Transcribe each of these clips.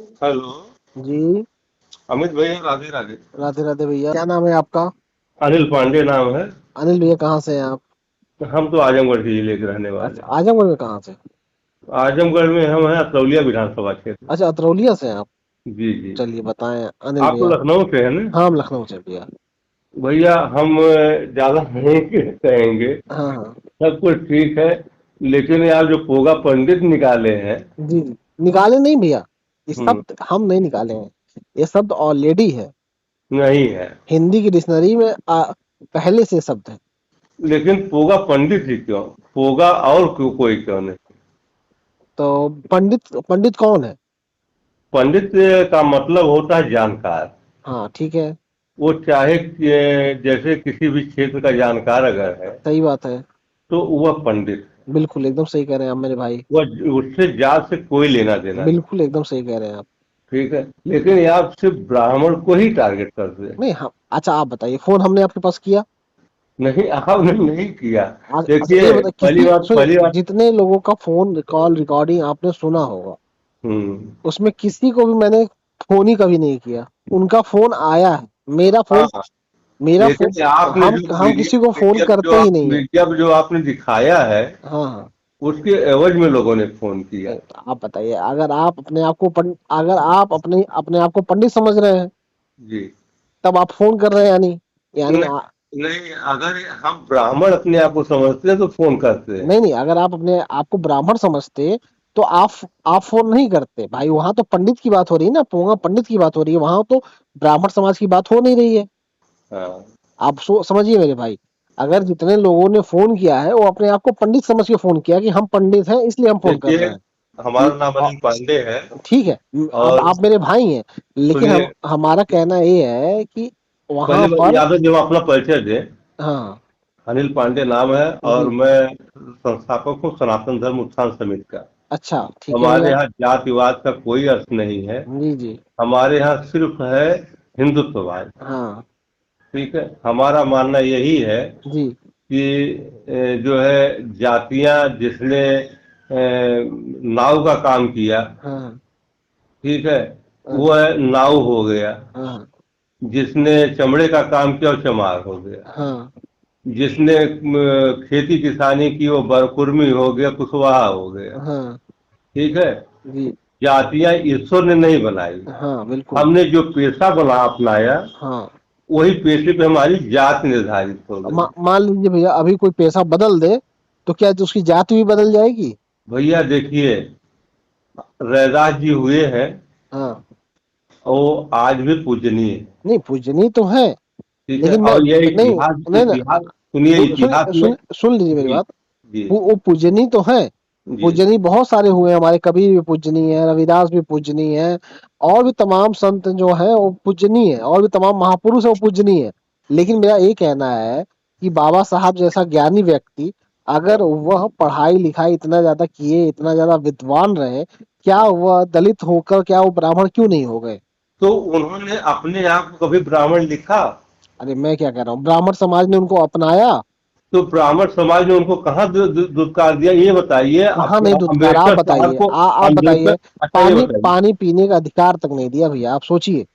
Hello. जी। अमित भैया, राधे राधे। राधे राधे भैया, क्या नाम है आपका? अनिल पांडे नाम है। अनिल भैया, कहाँ से हैं आप? हम तो आजमगढ़ जिले के रहने वाले अच्छा, हैं। आजमगढ़ में कहाँ से? आजमगढ़ में हम हैं, अतरौलिया विधानसभा क्षेत्र। अच्छा, अतरौलिया से हैं आप। जी जी। चलिए बताएं अनिल आप तो भैया। लखनऊ से है ना? हाँ, हम लखनऊ से भैया। भैया हम ज्यादा नहीं कहेंगे। हाँ हाँ। सब कुछ ठीक है। लेकिन यार जो पोगा पंडित निकाले हैं। जी जी। निकाले नहीं भैया, ये हम्म, शब्द हम नहीं निकाले हैं। ये शब्द ऑलरेडी है। नहीं है। हिंदी की डिक्शनरी में पहले से शब्द है। लेकिन पोगा पंडित ही क्यों? पोगा और कोई क्यों नहीं? तो पंडित पंडित कौन है? पंडित का मतलब होता है जानकार। हाँ ठीक है। वो चाहे जैसे किसी भी क्षेत्र का जानकार अगर है सही बात है। तो वह पंडित। बिल्कुल एकदम सही कह रहे हैं आप मेरे भाई। वह उससे जात से कोई लेना देना नहीं। बिल्कुल एकदम सही कह रहे हैं आप। ठीक है। लेकिन ये आप सिर्फ ब्राह्मण को ही टारगेट करते हैं। नहीं, हम अच्छा आप बताइए, फोन हमने आपके पास किया? नहीं, आपने नहीं किया। आज अच्छा ये देखिए, बता, पहली किसी बात पहली सुनिए, बात। जितने लोगों का फोन कॉल रिकॉर्डिंग आपने सुना होगा, हम्म। उसमें किसी को भी मैंने फोन ही कभी नहीं किया। उनका फोन आया है। मेरा फोन हाँ। मेरा फोन लेकिन आपने जो हम किसी को फोन मीडियम जो करते ही आप नहीं है। मीडियम जो आपने दिखाया है, हाँ हाँ। उसके एवज में लोगों ने फोन किया। नहीं, तो आप बताइए, अगर आप अपने आप को पंडित समझ रहे हैं, जी। तब आप फोन कर रहे हैं, यानी नहीं नहीं, अगर हम ब्राह्मण अपने आप को समझते हैं तो फोन करते हैं। नहीं नहीं, अगर आप अपने आप को ब्राह्मण समझते तो आप फोन नहीं करते भाई। वहां तो पंडित की बात हो रही है ना, पोंगा पंडित की बात हो रही है, वहां तो ब्राह्मण समाज की बात हो नहीं रही है। हाँ। आप समझिए मेरे भाई। अगर जितने लोगों ने फोन किया है वो अपने आप को पंडित समझ के फोन किया कि हम पंडित हैं इसलिए हम फोन कर देखिए, रहे हैं। हमारा नाम औ- अनिल पांडे है। ठीक है। अब और आप मेरे भाई हैं, लेकिन सुनिए, हमारा कहना ये है कि वहां पहले बात पर यादव जब अपना परिचय दें। हाँ। अनिल पांडे नाम है और जी। मैं संस्थापक हूँ सनातन धर्म उत्थान समिति का। अच्छा ठीक है हमारे भैया। यहाँ जातिवाद का कोई अर्थ नहीं है। जी जी। हमारे यहाँ सिर्फ है हिंदुत्ववाद। हाँ। ठीक है, हमारा मानना यही है जी। कि जो है जातियां जिसने नाव का काम किया, हाँ ठीक है, हाँ। वो है नाव हो गया। हाँ जिसने चमड़े का काम किया वो चमार हो गया। हाँ। जिसने खेती किसानी की वो बरकुर्मी हो गया, कुशवाहा हो गया। हाँ। ठीक है। जी। जातियां ईश्वर ने नहीं बनाई। हाँ बिल्कुल। हमने जो पेशा बना अपनाया, हाँ। वही पेशे पे हमारी जात निर्धारित हो गई। मान लीजिए भैया, अभी कोई पैसा बदल दे तो क्या उसकी जाति भी बदल जाएगी? भैया देखिए, रैदास जी हुए हैं, हाँ। वो आज भी पूजनीय है। नहीं, पूजनीय तो है, ठीक है, लेकिन मैं और ये नहीं इतिहास नहीं ना, इतिहास सुनिए, इतिहास में। सुन लीजिए मेरी जी बात। जी वो पूजनीय तो है। जी। पूजनीय बहुत सारे हुए हैं, हमारे कबीर भी पूजनीय है, रविदास भी पूजनीय है, और भी तमाम संत जो है वो पूजनीय है, और भी तमाम महापुरुष है वो पूजनीय है। लेकिन मेरा ये कहना है कि बाबा साहब जैसा ज्ञानी व्यक्ति, अगर वह पढ़ाई लिखाई इतना ज्यादा किए, इतना ज्यादा विद्वान रहे, क्या वह दलित होकर क्या वो ब्राह्मण क्यों नहीं हो गए? तो उन्होंने अपने आप को कभी ब्राह्मण लिखा? अरे मैं क्या कह रहा हूँ, ब्राह्मण समाज ने उनको अपनाया। तो ब्राह्मण समाज ने उनको कहाँ दुत्कार दिया, ये बताइए। कहाँ नहीं दुत्कार, आप अम्बेडकर साहब बताइए, को। आप बताइए। अम्बेडकर, अच्छा ये पानी बताइए। पानी पीने का अधिकार तक नहीं दिया भैया, आप सोचिए।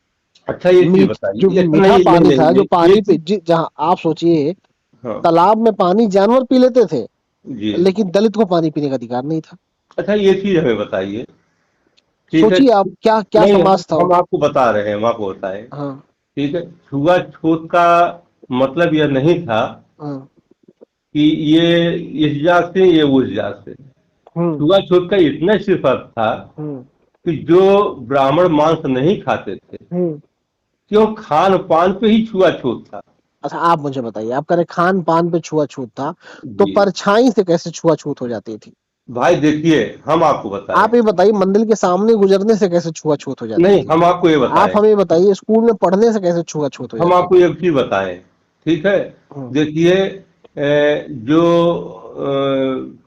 अच्छा ये चीज जो बताइए, अच्छा मीठा नहीं नहीं पानी नहीं था, जो नहीं, ये पानी पे चीज। जहाँ आप सोचिए, हाँ। तालाब में पानी जानवर पी लेते थे, जी। लेकिन दलित को पानी पीने का अधिकार नहीं था। अच्छा ये चीज हमें बताइए। ठीक है। सोचिए आप, क्या क्या नहीं, समाज था हम वो। आपको बता रहे हैं, हम आपको बताएं। हाँ ठीक है, छुआछूत का मतलब यह नहीं था हाँ। कि ये इस जात से, ये उस जात से। हम्म छुआछूत का इतना सिर्फ अर्थ था हम्म कि जो ब्राह्मण मांस नहीं खाते थे, हम्म। क्यों खान पान पे ही छुआछूत था। अच्छा आप मुझे बताइए, आप कह रहे खान पान पे छुआछूत था, तो जी। परछाई से कैसे छुआछूत हो जाती थी? भाई देखिए, हम आपको बताएं। आप ये बताइए, मंदिर के सामने गुजरने से कैसे छुआछूत हो जाती नहीं, थी? हम आपको ये आप बताएं। हमें बताइए, स्कूल में पढ़ने से कैसे छुआछूत हो हम जाती आपको थी? एक चीज बताएं। ठीक है। हम्म देखिए, जो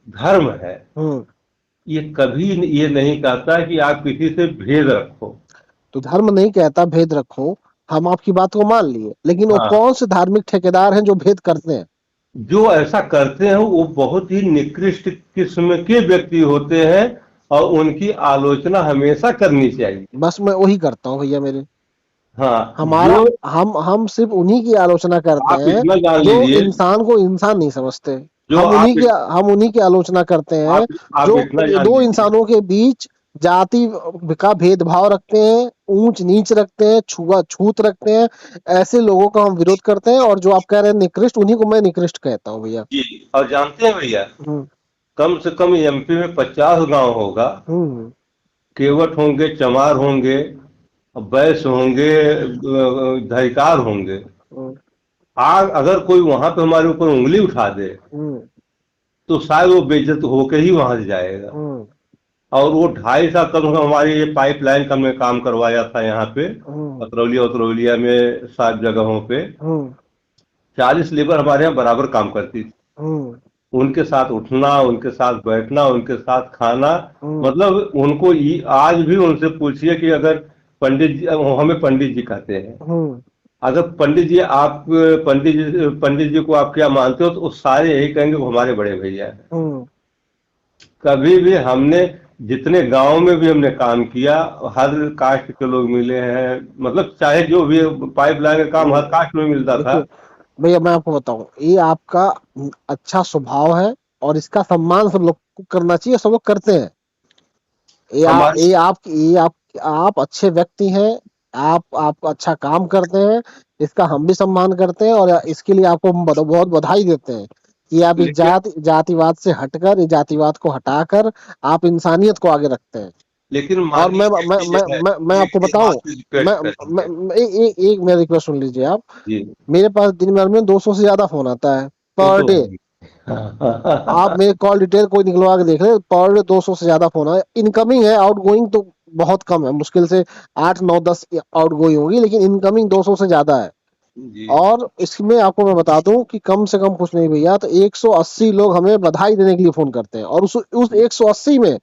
धर्म है, हम्म। ये कभी ये नहीं कहता कि आप किसी से भेद रखो। तो धर्म नहीं कहता भेद रखो, हम आपकी बात को मान लिए, लेकिन वो हाँ। कौन से धार्मिक ठेकेदार हैं जो भेद करते हैं? जो ऐसा करते हैं वो बहुत ही निकृष्ट किस्म के व्यक्ति होते हैं। और उनकी आलोचना हमेशा करनी चाहिए। बस मैं वही करता हूँ भैया मेरे। हाँ, हमारा जो हम सिर्फ उन्हीं की आलोचना करते आप हैं इतना जान जो लीजिए, इंसान को इंसान नहीं समझते। जो हम उन्हीं की आलोचना करते हैं आप जो इतना जान दो लीजिए, इंसानों के बीच जाति का भेदभाव रखते हैं, ऊंच नीच रखते हैं, छूत रखते हैं। ऐसे लोगों का हम विरोध करते हैं, और जो आप कह रहे हैं निकृष्ट, उन्हीं को मैं निकृष्ट कहता हूँ भैया। जी। और जानते हैं भैया, हम्म। कम से कम एमपी में 50 गांव होगा, हम्म। केवट होंगे, चमार होंगे, बैस होंगे, धैकार होंगे। हम्म। आग अगर कोई वहां पे हमारे ऊपर उंगली उठा दे, हम्म। तो शायद वो बेइज्जत होके ही वहां से जाएगा। हम्म। और वो 2.5 साल कम से कम हमारी ये पाइपलाइन का हमने काम करवाया था यहाँ पे, हम्म। पतरौलिया उतरौलिया में 7 जगहों पे। हम्म। 40 लेबर हमारे यहाँ बराबर काम करती थी। हम्म। उनके साथ उठना, उनके साथ बैठना, उनके साथ खाना, हम्म। मतलब उनको आज भी उनसे पूछिए कि अगर पंडित जी, हमें पंडित जी कहते हैं, हम्म। अगर पंडित जी को आप क्या मानते हो, तो वो सारे यही कहेंगे वो हमारे बड़े भैया हैं। हम्म। कभी भी हमने, जितने गांव में भी हमने काम किया, हर कास्ट के लोग मिले हैं, मतलब चाहे जो भी पाइपलाइन का काम हर हम्म। कास्ट में मिलता था। देखिए भैया, मैं आपको बताऊं, ये आपका अच्छा स्वभाव है, और इसका सम्मान सब लोग को करना चाहिए, सब लोग करते हैं। हमारे आप अच्छे व्यक्ति हैं। आप अच्छा काम करते हैं, इसका हम भी सम्मान करते हैं, और इसके लिए आपको हम बहुत बधाई देते हैं कि आप इस लेकिन जातिवाद से हटकर, इस जातिवाद को हटाकर आप इंसानियत को आगे रखते हैं। लेकिन और माननीय व्यक्ति जो है, मैं एक आपको चीज हम बताऊं, आपसे रिक्वेस्ट करेंगे। एक मेरा रिक्वेस्ट सुन लीजिए आप। जी। मेरे पास दिन भर में 200 से ज्यादा फोन आता है वो पर तो डे। आप मेरे कॉल डिटेल कोई निकलवा के देख ले, पर डे 200 से ज्यादा फोन है। इनकमिंग है, आउटगोइंग तो बहुत कम है, मुश्किल से 8 9 10 आउटगोइंग होगी, लेकिन इनकमिंग 200 से ज्यादा है। जी। और इसमें आपको मैं बता दूं कि कम से कम कुछ नहीं भैया, तो 180 लोग हमें बधाई देने के लिए फोन करते हैं, और उस 180 में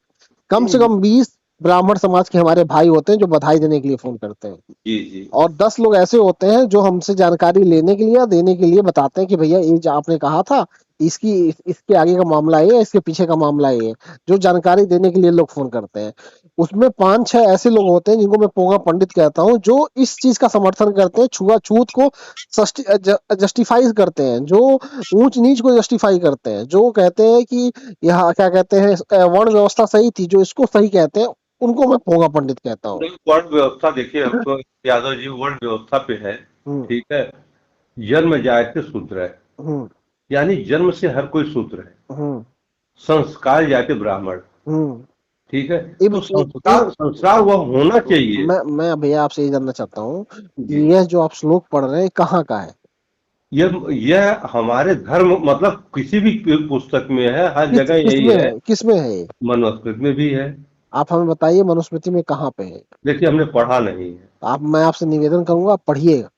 कम से कम 20 ब्राह्मण समाज के हमारे भाई होते हैं जो बधाई देने के लिए फोन करते हैं। जी। जी। और 10 लोग ऐसे होते हैं जो हमसे जानकारी लेने के लिए या देने के लिए बताते हैं कि भैया ये जो आपने कहा था, इसके आगे का मामला ये है, इसके पीछे का मामला ये है। जो जानकारी देने के लिए लोग फोन करते हैं, उसमें 5 6 ऐसे लोग होते हैं जिनको मैं पोंगा पंडित कहता हूँ, जो इस चीज का समर्थन करते हैं, छुआछूत को जस्टिफाई करते हैं, जो ऊंच नीच को जस्टिफाई करते हैं, जो कहते हैं कि यहाँ क्या कहते हैं, वर्ण व्यवस्था सही थी, जो इसको सही कहते हैं, उनको मैं पोंगा पंडित कहता हूँ। नहीं, वर्ण व्यवस्था देखिए, हम तो यादव जी वर्ण व्यवस्था पे है। हम्म। ठीक है। जन्म जायते शूद्र है, हम्म। यानी जन्म से हर कोई शूद्र है। हम्म। संस्कार जाते ब्राह्मण। हम्म। ठीक है। इब, तो इ, संस्कार संस्कार वह होना चाहिए। मैं भैया आपसे ये जानना चाहता हूँ जी। कि यह जो आप श्लोक पढ़ रहे हैं कहाँ का है? यह हमारे धर्म, मतलब किसी भी पुस्तक में है, हर जगह यही है। किस में है ये? मनुस्मृति में भी है। आप हमें बताइए मनुस्मृति में कहाँ पे है? देखिए, हमने पढ़ा नहीं है। मैं आपसे निवेदन करूंगा, आप पढ़िएगा।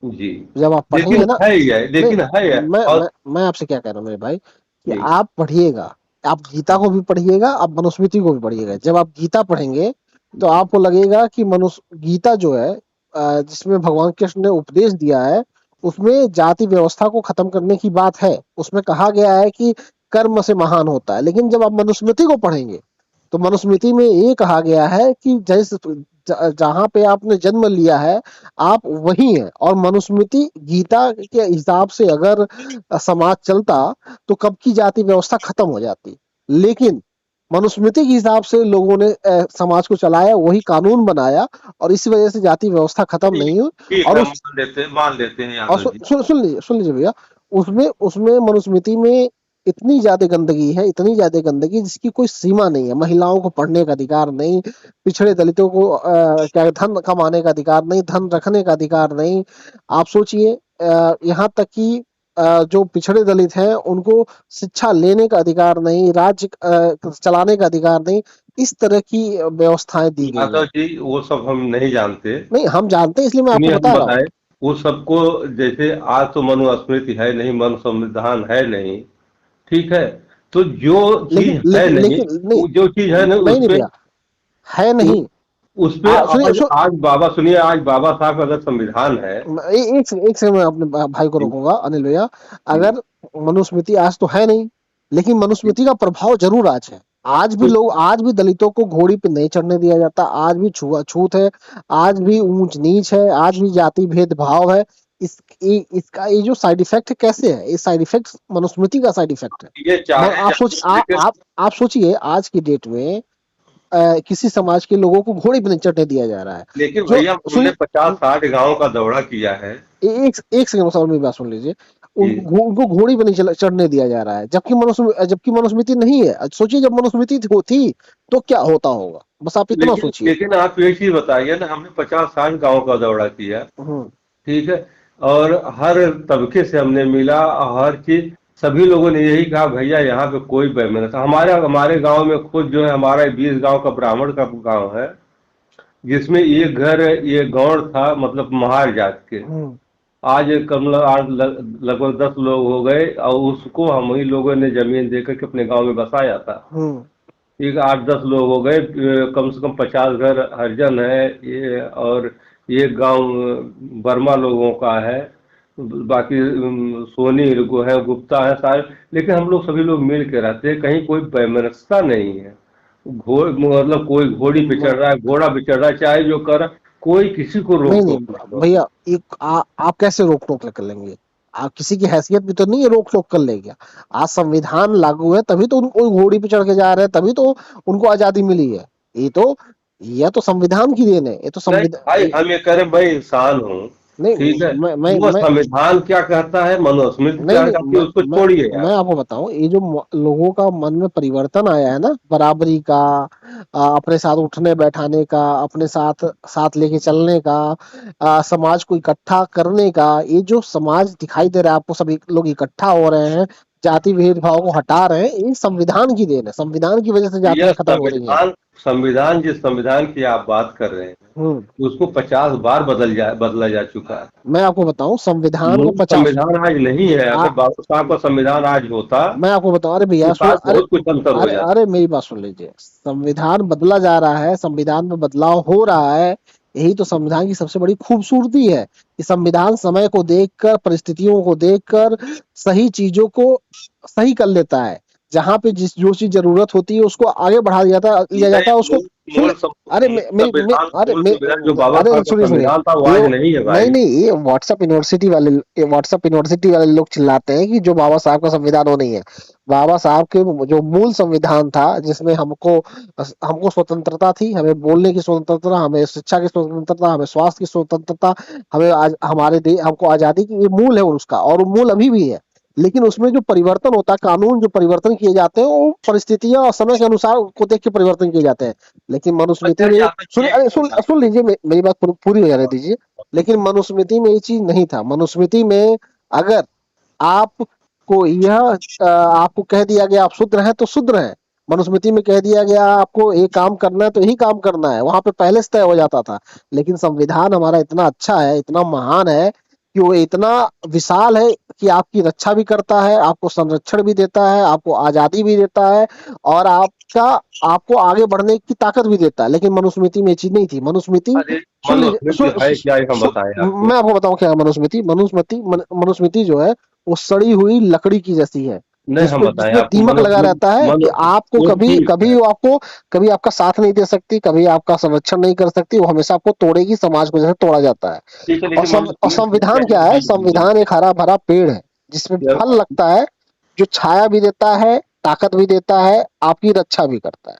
जी। जब आप पढ़ेंगे लेकिन ना, है यह, नहीं, लेकिन है यह। और मैं आपसे क्या कह रहा हूँ मेरे भाई, कि जी। आप पढ़िएगा। आप गीता को भी पढ़िएगा, आप मनुस्मृति को भी पढ़िएगा। जब आप गीता पढ़ेंगे तो आपको लगेगा कि मनुस्म गीता जो है, जिसमें भगवान कृष्ण ने उपदेश दिया है, उसमें जाति व्यवस्था को खत्म करने की बात है। उसमें कहा गया है कि कर्म से महान होता है। लेकिन जब आप मनुस्मृति को पढ़ेंगे तो मनुस्मृति में ये कहा गया है कि जैसे जहां पे आपने जन्म लिया है, आप वही हैं। और मनुस्मृति गीता के हिसाब से अगर समाज चलता तो कब की जाति व्यवस्था खत्म हो जाती। लेकिन मनुस्मृति के हिसाब से लोगों ने समाज को चलाया, वही कानून बनाया, और इसी वजह से जाति व्यवस्था खत्म नहीं हुई। ठीक और है, उस मान लेते हैं और यादव जी। सुन लीजिए भैया, उसमें उसमें मनुस्मृति में इतनी ज्यादा गंदगी है, इतनी ज्यादा गंदगी जिसकी कोई सीमा नहीं है। महिलाओं को पढ़ने का अधिकार नहीं, पिछड़े दलितों को क्या धन कमाने का अधिकार नहीं, धन रखने का अधिकार नहीं। आप सोचिए, यहाँ तक कि जो पिछड़े दलित हैं उनको शिक्षा लेने का अधिकार नहीं, राज्य चलाने का अधिकार नहीं। इस तरह की व्यवस्थाएं दी गई यादव हैं। जी, वो सब हम नहीं जानते। नहीं, हम जानते हैं, इसलिए मैं आपको सुनिए, हम बता रहा हूँ। बताए वो सबको। जैसे आज तो मनुस्मृति है नहीं, मनु संविधान है नहीं। ठीक है। तो जो लेकिन चीज है लेकिन नहीं, लेकिन नहीं, वो जो चीज है ना, नहीं नहीं भैया, है नहीं। उस पे सुनिए आज आज बाबा, सुनिए, आज बाबा साहब का अगर संविधान है। एक सेकंड में अपने भाई को जी। रोकूंगा, अनिल भैया। जी। अगर मनुस्मृति आज तो है नहीं, लेकिन जी। मनुस्मृति का प्रभाव जरूर आज है। आज भी दलितों को घोड़ी पे नहीं चढ़ने दिया जाता, आज भी छुआछूत है, आज भी ऊंच नीच है, आज भी जाति भेदभाव है। इसका ये जो साइड इफेक्ट है कैसे है, ये साइड इफेक्ट मनुस्मृति का साइड इफेक्ट है। ये चाहे आप सोच लेकिन आप सोचिए आज की डेट में किसी समाज के लोगों को घोड़े पे नहीं चढ़ने दिया जा रहा है। लेकिन जो भैया हमने सुनिए 50-60 गांव का दौरा किया है एक एक सेकंड सर, मेरी बात सुन लीजिए। कि उनको घोड़ी पे नहीं चढ़ने दिया जा रहा है, जबकि मनुस्मृति नहीं है। सोचिए जब मनुस्मृति थी तो क्या होता होगा, बस आप इतना लेकिन सोचिए। लेकिन आप ये चीज बताइए ना, हमने 50-60 गांव का दौरा किया, हम्म ठीक है, और हर तबके से हमने मिला, हर चीज सभी लोगों ने यही कहा भैया यहाँ पे कोई बेईमानी था। हमारे गांव में खुद जो है, हमारा 20 गांव का ब्राह्मण का गांव है, जिसमें एक घर ये गौड़ था, मतलब महार जात के। हम्म आज आज लगभग 10 लोग हो गए, और उसको हम ही लोगों ने जमीन देकर के अपने गांव में बसाया था। हम्म एक 8-10 लोग हो गए, कम से कम 50 घर हरिजन है ये, और ये गांव बर्मा लोगों का है, बाकी सोनी है, गुप्ता है सारे। लेकिन हम लोग सभी लोग मिल के रहते हैं, कहीं कोई वैमनस्यता नहीं है। मतलब कोई घोड़ी पे चढ़ रहा है, घोड़ा पे चढ़ रहा है, चाहे जो कर, कोई किसी को नहीं रोक नहीं टोक नहीं है। भैया, आप कैसे रोक टोक कर लेंगे? आप किसी की हैसियत भी तो नहीं है रोक टोक कर लेंगे। आज संविधान लागू है तभी तो उनको घोड़ी पे चढ़ के जा रहे हैं, तभी तो उनको आजादी मिली है। ये तो यह तो संविधान की देन है, ये तो नहीं भाई, संविधान। हम ये करें, भाई इंसान हूँ, नहीं ठीक है, वो मैं संविधान क्या कहता है, मनुस्मृति नहीं क्या नहीं कहती है, उसको छोड़िए मैं यार। आपको बताऊं, ये जो लोगों का मन में परिवर्तन आया है ना, बराबरी का, अपने साथ उठने बैठाने का, अपने साथ साथ लेके चलने का, समाज को इकट्ठा करने का, ये जो समाज दिखाई दे रहा है आपको, सभी लोग इकट्ठा हो रहे हैं, जाति भेदभाव को हटा रहे हैं, ये संविधान की देन है। संविधान की वजह से यह जातियां खत्म हो रही हैं। संविधान जिस संविधान की आप बात कर रहे हम्म हैं, उसको 50 बार बदला जा चुका है। मैं आपको बताऊं संविधान को मूल 50। संविधान आज नहीं है। अगर बाबा साहब का संविधान आज होता मैं आपको बताऊं, अरे भैया तो सुन, शायद बहुत कुछ अंतर हो जाता। अरे मेरी बात सुन लीजिए। संविधान बदला जा रहा है, संविधान में बदलाव हो रहा है, यही तो संविधान की सबसे बड़ी खूबसूरती है कि संविधान समय को देखकर, परिस्थितियों को देखकर सही चीजों को सही कर लेता है। जहां पे जो चीज जरूरत होती है उसको आगे बढ़ा लिया नहीं, जाता है उसको। सुन, अरे मूल संविधान जो बाबा अरे साहब का सुनिए संविधान था, वो ये आज नहीं है नहीं भाई। नहीं ये व्हाट्सएप यूनिवर्सिटी वाले लोग चिल्लाते हैं कि जो बाबा साहब का संविधान वो नहीं है। बाबा साहब के जो मूल संविधान था, जिसमें हमको हमको स्वतंत्रता थी, हमें बोलने की स्वतंत्रता, हमें शिक्षा की स्वतंत्रता, हमें स्वास्थ्य की स्वतंत्रता, हमें आज हमको आजादी की, ये मूल है उसका, और वो मूल अभी भी है। लेकिन उसमें जो परिवर्तन होता है, कानून जो परिवर्तन किए जाते हैं, वो परिस्थितियां और समय के अनुसार को देख के परिवर्तन किए जाते हैं। लेकिन मनुस्मृति अच्छा, में यहाँ पे एक सुन लीजिए, मेरी बात पूरी हो जाने दीजिए। लेकिन मनुस्मृति में ये चीज नहीं था। मनुस्मृति में अगर आपको आपको कह दिया गया आप शूद्र हैं तो शूद्र हैं, मनुस्मृति में कह दिया गया आपको ये काम करना है तो यही काम करना है, वहां पे पहले से तय हो जाता था। लेकिन संविधान हमारा इतना अच्छा है, इतना महान है कि वो इतना विशाल है कि आपकी रक्षा भी करता है, आपको संरक्षण भी देता है, आपको आजादी भी देता है, और आपको आगे बढ़ने की ताकत भी देता है। लेकिन मनुस्मृति में ये चीज नहीं थी। मनुस्मृति अरे सुन लीजिए मनुस्मृति है क्या, ये हम बताएं आपको। मैं आपको बताऊं क्या है मनुस्मृति। मनुस्मृति जो है वो सड़ी हुई लकड़ी की जैसी है, नहीं, हम बताएं जिसमें आपको, दीमक लगा रहता है कि आपको वो कभी ठीक कभी है, वो आपको कभी आपका साथ नहीं दे सकती, कभी आपका संरक्षण नहीं कर सकती, वो हमेशा आपको तोड़ेगी, समाज को जैसे तोड़ा जाता है। ठीक है, और लेकिन मनुस्मृति क्या संविधान है क्या है? भाई, संविधान एक हरा भरा पेड़ है जिसमें फल लगता है, जो छाया भी देता है, ताकत भी देता है, आपकी रक्षा भी करता है।